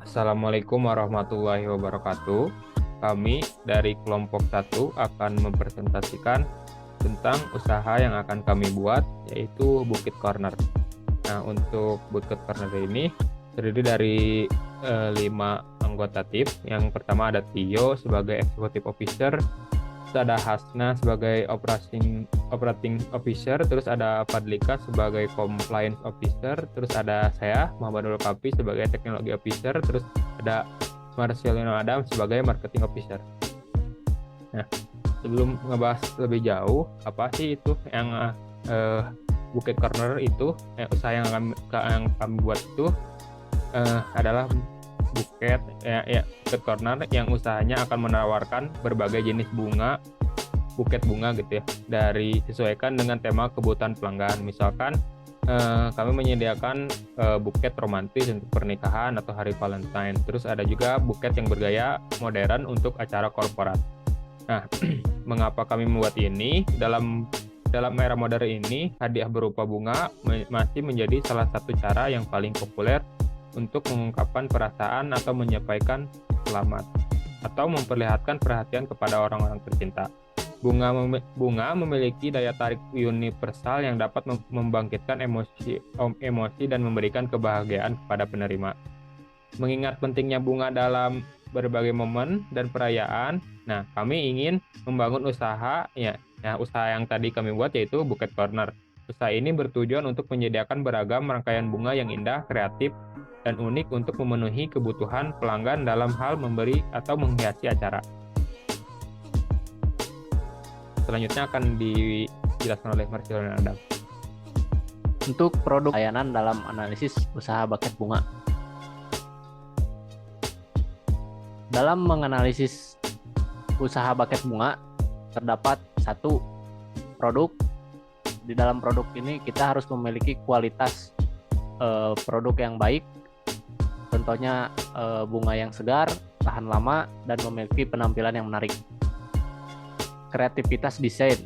Assalamualaikum warahmatullahi wabarakatuh. Kami dari kelompok satu akan mempresentasikan tentang usaha yang akan kami buat, yaitu Bukit Corner. Nah, untuk Bukit Corner ini terdiri dari 5 anggota tim. Yang pertama ada Tio sebagai Executive Officer, terus ada Hasna sebagai Operating Officer, terus ada Fadlika sebagai Compliance Officer, terus ada saya Muhammadul Kafi sebagai Technology Officer, terus ada Marcelino Adam sebagai Marketing Officer. Nah, sebelum ngebahas lebih jauh, apa sih itu yang Bukit Corner itu, usaha yang kami buat itu adalah Bukit Corner yang usahanya akan menawarkan berbagai jenis buket bunga gitu ya, dari sesuaikan dengan tema kebutuhan pelanggan. Misalkan kami menyediakan buket romantis untuk pernikahan atau hari Valentine. Terus ada juga buket yang bergaya modern untuk acara korporat. Nah, mengapa kami membuat ini? Dalam era modern ini, hadiah berupa bunga masih menjadi salah satu cara yang paling populer untuk mengungkapkan perasaan atau menyampaikan selamat atau memperlihatkan perhatian kepada orang-orang tercinta. Bunga memiliki daya tarik universal yang dapat membangkitkan emosi dan memberikan kebahagiaan kepada penerima. Mengingat pentingnya bunga dalam berbagai momen dan perayaan, nah kami ingin membangun usaha yang tadi kami buat, yaitu Bukit Corner. Usaha ini bertujuan untuk menyediakan beragam rangkaian bunga yang indah, kreatif, dan unik untuk memenuhi kebutuhan pelanggan dalam hal memberi atau menghiasi acara. Selanjutnya akan dijelaskan oleh Marcelo dan Adam. Untuk produk layanan dalam analisis usaha buket bunga. Dalam menganalisis usaha buket bunga, terdapat satu produk. Di dalam produk ini kita harus memiliki kualitas produk yang baik. Contohnya bunga yang segar, tahan lama, dan memiliki penampilan yang menarik. Kreativitas desain,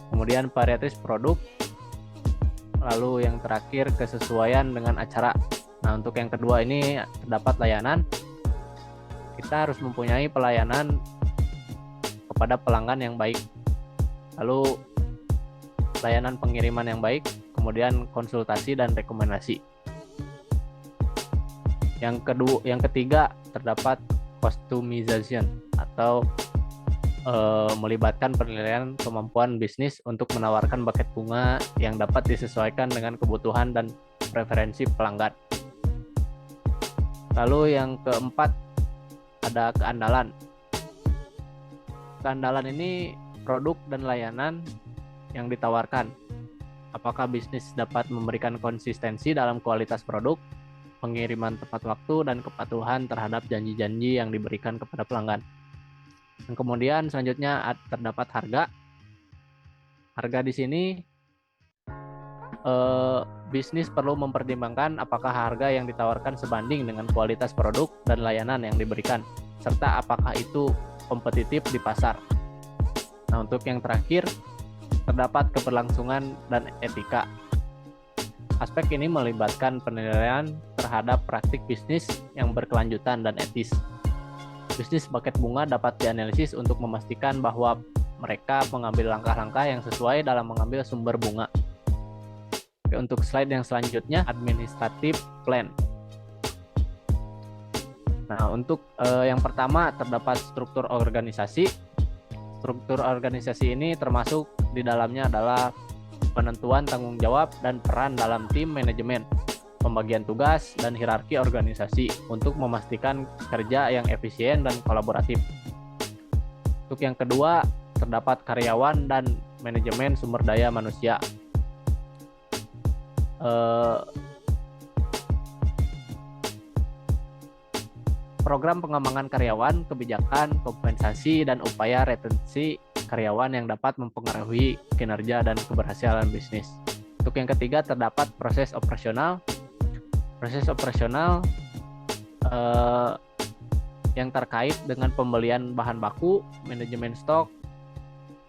kemudian varietas produk, lalu yang terakhir kesesuaian dengan acara. Nah, untuk yang kedua ini terdapat layanan. Kita harus mempunyai pelayanan kepada pelanggan yang baik, lalu layanan pengiriman yang baik, kemudian konsultasi dan rekomendasi. Yang ketiga terdapat customization atau melibatkan penilaian kemampuan bisnis untuk menawarkan buket bunga yang dapat disesuaikan dengan kebutuhan dan preferensi pelanggan. Lalu yang keempat ada keandalan. Keandalan ini produk dan layanan yang ditawarkan. Apakah bisnis dapat memberikan konsistensi dalam kualitas produk, pengiriman tepat waktu, dan kepatuhan terhadap janji-janji yang diberikan kepada pelanggan. Dan kemudian selanjutnya terdapat harga. Harga di sini bisnis perlu mempertimbangkan apakah harga yang ditawarkan sebanding dengan kualitas produk dan layanan yang diberikan, serta apakah itu kompetitif di pasar. Nah, untuk yang terakhir terdapat keberlangsungan dan etika. Aspek ini melibatkan penilaian terhadap praktik bisnis yang berkelanjutan dan etis. Bisnis buket bunga dapat dianalisis untuk memastikan bahwa mereka mengambil langkah-langkah yang sesuai dalam mengambil sumber bunga. Oke, untuk slide yang selanjutnya, administrative plan. Nah, untuk yang pertama terdapat struktur organisasi. Struktur organisasi ini termasuk di dalamnya adalah penentuan tanggung jawab dan peran dalam tim manajemen, pembagian tugas, dan hierarki organisasi untuk memastikan kerja yang efisien dan kolaboratif. Untuk yang kedua, terdapat karyawan dan manajemen sumber daya manusia. Program pengembangan karyawan, kebijakan, kompensasi, dan upaya retensi karyawan yang dapat mempengaruhi kinerja dan keberhasilan bisnis. Untuk yang ketiga, terdapat proses operasional. Proses operasional yang terkait dengan pembelian bahan baku, manajemen stok,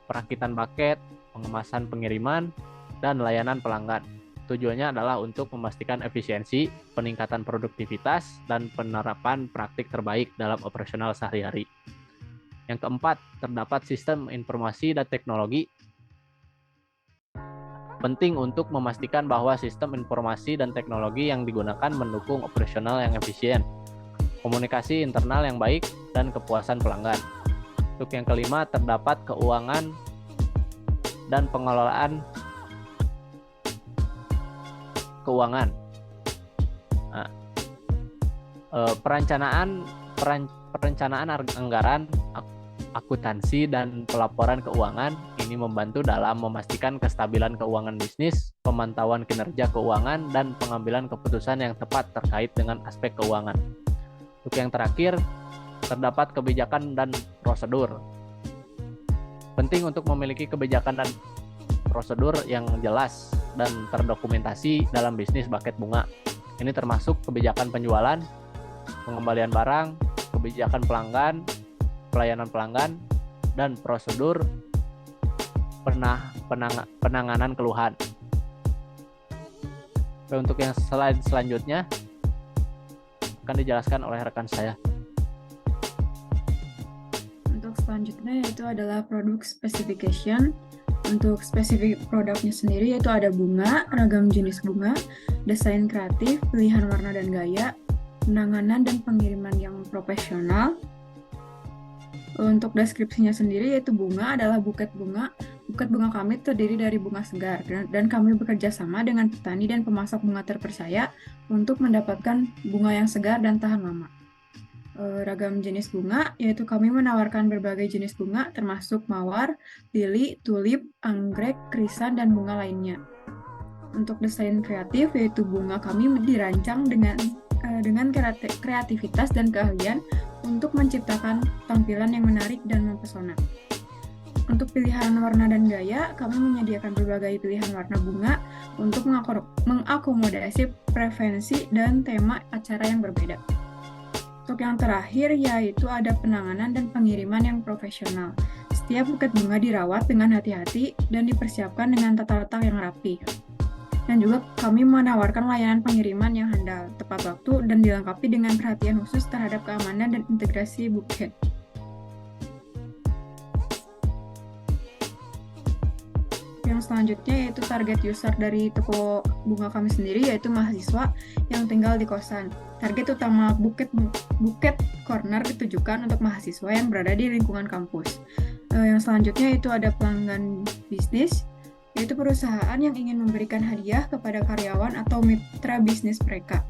perakitan buket, pengemasan pengiriman, dan layanan pelanggan. Tujuannya adalah untuk memastikan efisiensi, peningkatan produktivitas, dan penerapan praktik terbaik dalam operasional sehari-hari. Yang keempat, terdapat sistem informasi dan teknologi. Penting untuk memastikan bahwa sistem informasi dan teknologi yang digunakan mendukung operasional yang efisien, komunikasi internal yang baik, dan kepuasan pelanggan. Untuk yang kelima, terdapat keuangan dan pengelolaan keuangan. Nah, perencanaan anggaran, akuntansi, dan pelaporan keuangan ini membantu dalam memastikan kestabilan keuangan bisnis, pemantauan kinerja keuangan, dan pengambilan keputusan yang tepat terkait dengan aspek keuangan. Untuk yang terakhir, terdapat kebijakan dan prosedur. Penting untuk memiliki kebijakan dan prosedur yang jelas dan terdokumentasi dalam bisnis buket bunga. Ini termasuk kebijakan penjualan, pengembalian barang, kebijakan pelanggan, pelayanan pelanggan, dan prosedur penanganan keluhan. Untuk yang selanjutnya akan dijelaskan oleh rekan saya. Untuk selanjutnya yaitu adalah product specification. Untuk spesifik produknya sendiri yaitu ada bunga, ragam jenis bunga, desain kreatif, pilihan warna dan gaya, penanganan dan pengiriman yang profesional. Untuk deskripsinya sendiri yaitu bunga adalah buket bunga. Buket bunga kami terdiri dari bunga segar dan kami bekerja sama dengan petani dan pemasok bunga terpercaya untuk mendapatkan bunga yang segar dan tahan lama. Ragam jenis bunga yaitu kami menawarkan berbagai jenis bunga termasuk mawar, lili, tulip, anggrek, krisan, dan bunga lainnya. Untuk desain kreatif yaitu bunga kami dirancang dengan kreativitas dan keahlian untuk menciptakan tampilan yang menarik dan mempesona. Untuk pilihan warna dan gaya, kami menyediakan berbagai pilihan warna bunga untuk mengakomodasi preferensi dan tema acara yang berbeda. Untuk yang terakhir yaitu ada penanganan dan pengiriman yang profesional. Setiap buket bunga dirawat dengan hati-hati dan dipersiapkan dengan tata letak yang rapi. Dan juga kami menawarkan layanan pengiriman yang handal, tepat waktu, dan dilengkapi dengan perhatian khusus terhadap keamanan dan integrasi buket. Yang selanjutnya yaitu target user dari toko bunga kami sendiri yaitu mahasiswa yang tinggal di kosan. Target utama buket corner ditujukan untuk mahasiswa yang berada di lingkungan kampus. Yang selanjutnya itu ada pelanggan bisnis, yaitu perusahaan yang ingin memberikan hadiah kepada karyawan atau mitra bisnis mereka.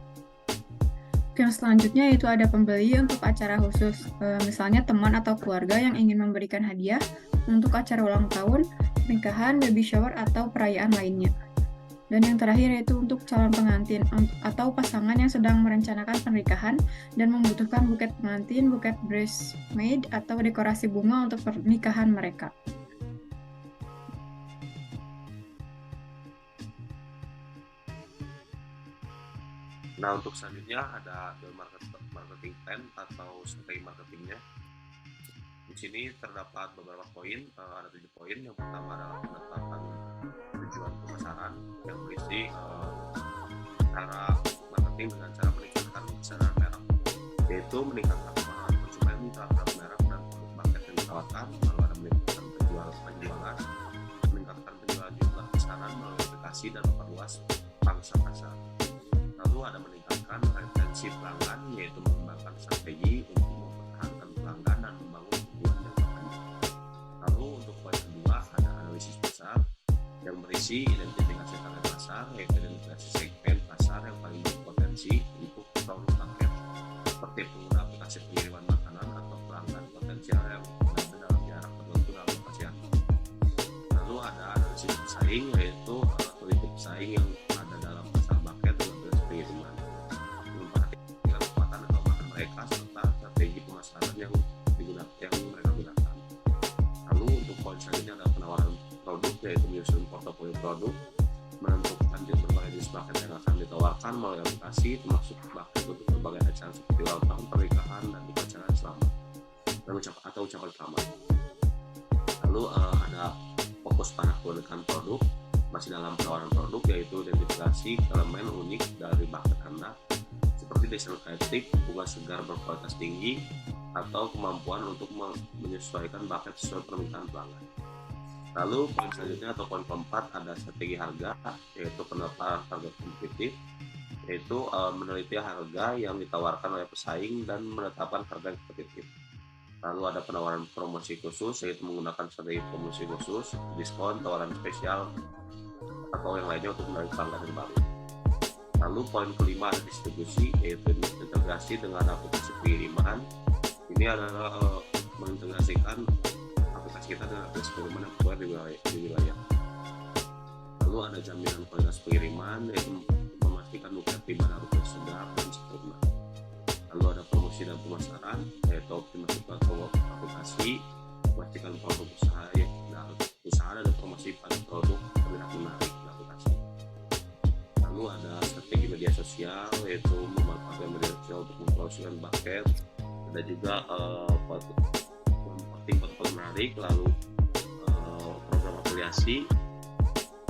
Yang selanjutnya itu ada pembeli untuk acara khusus, misalnya teman atau keluarga yang ingin memberikan hadiah untuk acara ulang tahun, pernikahan, baby shower, atau perayaan lainnya. Dan yang terakhir yaitu untuk calon pengantin atau pasangan yang sedang merencanakan pernikahan dan membutuhkan buket pengantin, buket bridesmaid, atau dekorasi bunga untuk pernikahan mereka. Nah, untuk selanjutnya ada marketing plan atau strategi marketingnya. Di sini terdapat beberapa poin, ada 7 poin. Yang pertama adalah penetapan tujuan pemasaran yang berisi cara marketing dengan cara meningkatkan kesadaran merek, yaitu meningkatkan pemahaman konsumen terhadap merek dan produk market yang ditawarkan, lalu ada meningkatkan penjualan, meningkatkan penjualan jumlah pesanan melalui aplikasi dan memperluas pangsa pasar. Lalu ada meningkatkan retensi pelanggan, yaitu mengembangkan strategi untuk mempertahankan pelanggan dan membangun hubungan jangka panjang. Lalu untuk poin kedua ada analisis pasar yang berisi identifikasi target pasar, yaitu identifikasi segmen pasar yang paling berpotensi untuk produk paket, seperti pengguna aplikasi pengiriman makanan atau pelanggan potensial yang berada dalam jarak tertentu dalam lokasi Anda. Lalu ada analisis pesaing, yaitu teliti pesaing yang ada dalam pasar paket dengan jenis pengiriman, memperhatikan kekuatan dan kelemahan mereka serta strategi pemasaran yang mereka gunakan. Lalu untuk poin selanjutnya adalah penawaran produk, yaitu menyusun portofolio produk, menentukan berbagai jenis paket yang akan ditawarkan melalui aplikasi, termasuk paket untuk berbagai acara seperti ulang tahun, pernikahan, dan upacara selamat atau ucapan selamat. Lalu ada fokus pada keunikan produk, Masih dalam penawaran produk, yaitu identifikasi elemen unik dari buket Anda seperti desain kreatif, bunga segar berkualitas tinggi, atau kemampuan untuk menyesuaikan buket sesuai permintaan pelanggan. Lalu poin selanjutnya atau poin keempat ada strategi harga, yaitu penetapan harga kompetitif, yaitu meneliti harga yang ditawarkan oleh pesaing dan menetapkan harga yang kompetitif. Lalu ada penawaran promosi khusus, yaitu menggunakan strategi promosi khusus, diskon, tawaran spesial, atau yang lainnya untuk menarik pelanggan yang baru. Lalu poin kelima ada distribusi, yaitu integrasi dengan aplikasi pengiriman. Ini adalah mengintegrasikan aplikasi kita dengan aplikasi pengiriman yang keluar di wilayah. Lalu ada jaminan kualitas pengiriman, yaitu memastikan buket tiba dan rupiah sedap dan sempurna. Lalu ada promosi dan pemasaran, yaitu optimasi platform aplikasi, memastikan produk usaha dan promosi pada produk terlihat menarik di aplikasi. Lalu ada strategi media sosial, yaitu memanfaatkan media sosial untuk mempromosikan buket. Ada juga foto menarik, lalu program afiliasi.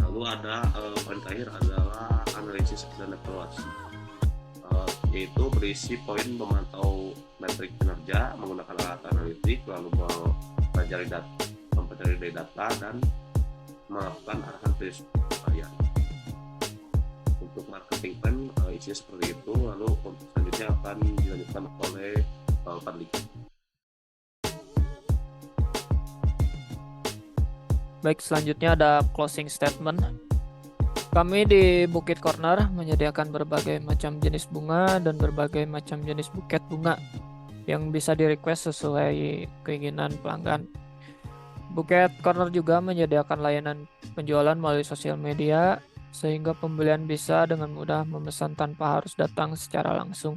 Lalu ada poin terakhir adalah analisis dan evaluasi, yaitu berisi poin memantau metrik kinerja menggunakan alat analitik, lalu mempelajari data dan melakukan arahan penyesuaian. Untuk marketing plan isinya seperti itu. Lalu untuk selanjutnya akan dilanjutkan oleh Fadli. Baik, selanjutnya ada closing statement. Kami di Bukit Corner menyediakan berbagai macam jenis bunga dan berbagai macam jenis buket bunga yang bisa di-request sesuai keinginan pelanggan. Bukit Corner juga menyediakan layanan penjualan melalui sosial media sehingga pembelian bisa dengan mudah memesan tanpa harus datang secara langsung.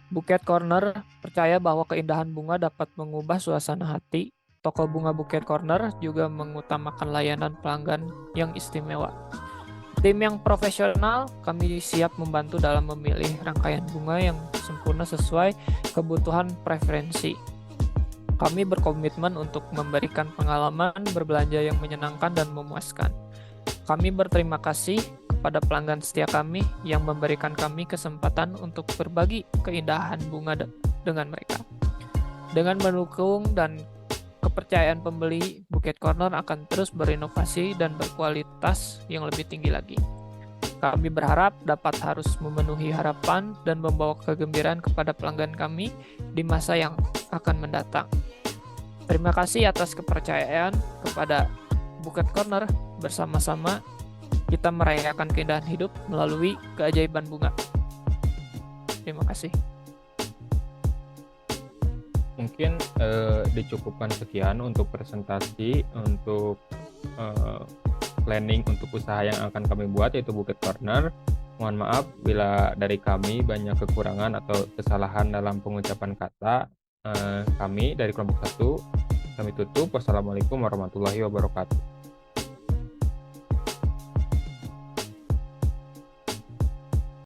Bukit Corner percaya bahwa keindahan bunga dapat mengubah suasana hati. Toko bunga Bukit Corner juga mengutamakan layanan pelanggan yang istimewa. Tim yang profesional, kami siap membantu dalam memilih rangkaian bunga yang sempurna sesuai kebutuhan preferensi. Kami berkomitmen untuk memberikan pengalaman berbelanja yang menyenangkan dan memuaskan. Kami berterima kasih kepada pelanggan setia kami yang memberikan kami kesempatan untuk berbagi keindahan bunga dengan mereka. Dengan mendukung dan kepercayaan pembeli, Bukit Corner akan terus berinovasi dan berkualitas yang lebih tinggi lagi. Kami berharap dapat harus memenuhi harapan dan membawa kegembiraan kepada pelanggan kami di masa yang akan mendatang. Terima kasih atas kepercayaan kepada Bukit Corner. Bersama-sama kita merayakan keindahan hidup melalui keajaiban bunga. Terima kasih. Mungkin dicukupkan sekian untuk presentasi untuk planning untuk usaha yang akan kami buat, yaitu Bukit Corner. Mohon maaf bila dari kami banyak kekurangan atau kesalahan dalam pengucapan kata. Kami dari kelompok 1 kami tutup. Wassalamualaikum warahmatullahi wabarakatuh.